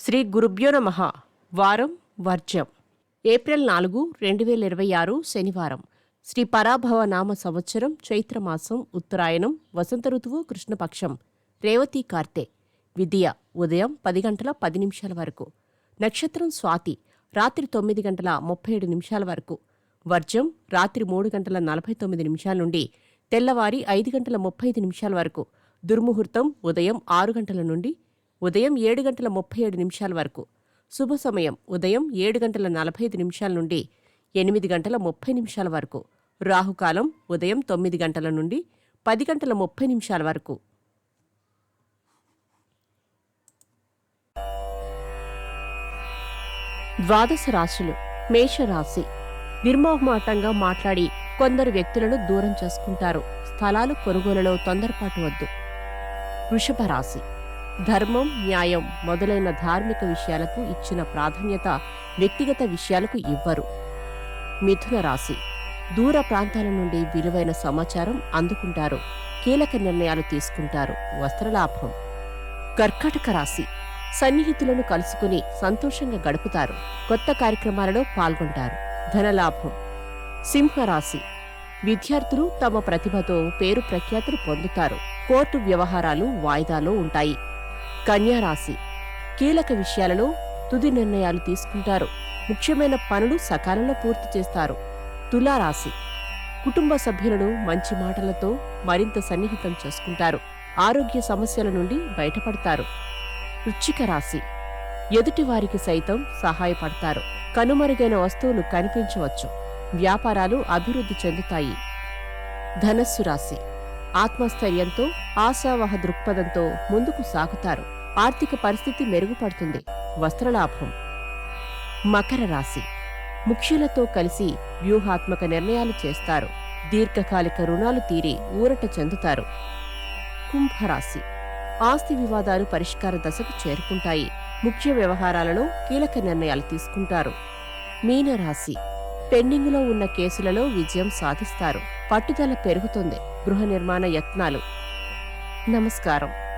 శ్రీ గురుభ్యో నమః. వారం వర్జం. ఏప్రిల్ 4, 2026 శనివారం. శ్రీ పరాభవ నామ సంవత్సరం చైత్రమాసం ఉత్తరాయణం వసంత ఋతువు కృష్ణపక్షం రేవతి కార్తె. విద్య ఉదయం 10 గంటల 10 నిమిషాల వరకు. నక్షత్రం స్వాతి రాత్రి 9 గంటల 37 నిమిషాల వరకు. వర్జం రాత్రి 3 గంటల 49 నిమిషాల నుండి తెల్లవారి 5 గంటల 35 నిమిషాల వరకు. దుర్ముహూర్తం ఉదయం 6 గంటల నుండి ఉదయం 7 గంటల 37 నిమిషాల వరకు. శుభ సమయం ఉదయం 7 గంటల 45 నిమిషాల నుండి 8 గంటల 30 నిమిషాల వరకు. రాహుకాలం ఉదయం 9 గంటల నుండి 10 గంటల 30 నిమిషాల వరకు. ద్వాదశ రాశులు. మేషరాశి. నిర్మోహమాటంగా మాట్లాడి కొందరు వ్యక్తులను దూరం చేసుకుంటారు. స్థలాలు కొనుగోలులో తొందరపాటు వద్దు. వృషభ రాశి. ధర్మం, న్యాయం మొదలైన ధార్మిక విషయాలకు ఇచ్చిన ప్రాధాన్యత వ్యక్తిగత విషయాలకు ఇవ్వరు. మిథున రాశి. దూర ప్రాంతాల నుండి విలువైన సమాచారం అందుకుంటారు. కీలక నిర్ణయాలు తీసుకుంటారు. వస్త్రలాభం. కర్కాటక రాశి. సన్నిహితులను కలుసుకుని సంతోషంగా గడుపుతారు. కొత్త కార్యక్రమాలలో పాల్గొంటారు. ధనలాభం. సింహరాశి. విద్యార్థులు తమ ప్రతిభతో పేరు ప్రఖ్యాతులు పొందుతారు. కోర్టు వ్యవహారాలు వాయిదాలో ఉంటాయి. కన్యారాశి. కీలక విషయాలలో తుది నిర్ణయాలు తీసుకుంటారు. ముఖ్యమైన పనులు సకాలంలో పూర్తి చేస్తారు. తులారాశి. కుటుంబ సభ్యులను మంచి మాటలతో మరింత సన్నిహితం చేసుకుంటారు. ఆరోగ్య సమస్యల నుండి బయటపడతారు. వృశ్చిక రాశి. ఎదుటివారికి సైతం సహాయపడతారు. కనుమరుగైన వస్తువులు కనిపించవచ్చు. వ్యాపారాలు అభివృద్ధి చెందుతాయి. ధనస్సు రాశి. ఆత్మస్థైర్యంతో ఆశావహ దృక్పథంతో ముందుకు సాగుతారు. ఆర్థిక పరిస్థితి మెరుగుపడుతుంది. వస్త్రలాభం. మకర రాశి. ముఖ్యులతో కలిసి వ్యూహాత్మక నిర్ణయాలు చేస్తారు. దీర్ఘకాలిక రుణాలు తీరి ఊరట చెందుతారు. కుంభరాశి. ఆస్తి వివాదాలు పరిష్కార దశకు చేరుకుంటాయి. ముఖ్య వ్యవహారాలలో కీలక నిర్ణయాలు తీసుకుంటారు. మీనరాశి. పెండింగులో ఉన్న కేసులలో విజయం సాధిస్తారు. పట్టుదల పెరుగుతుంది. గృహ నిర్మాణ యత్నాలు. నమస్కారం.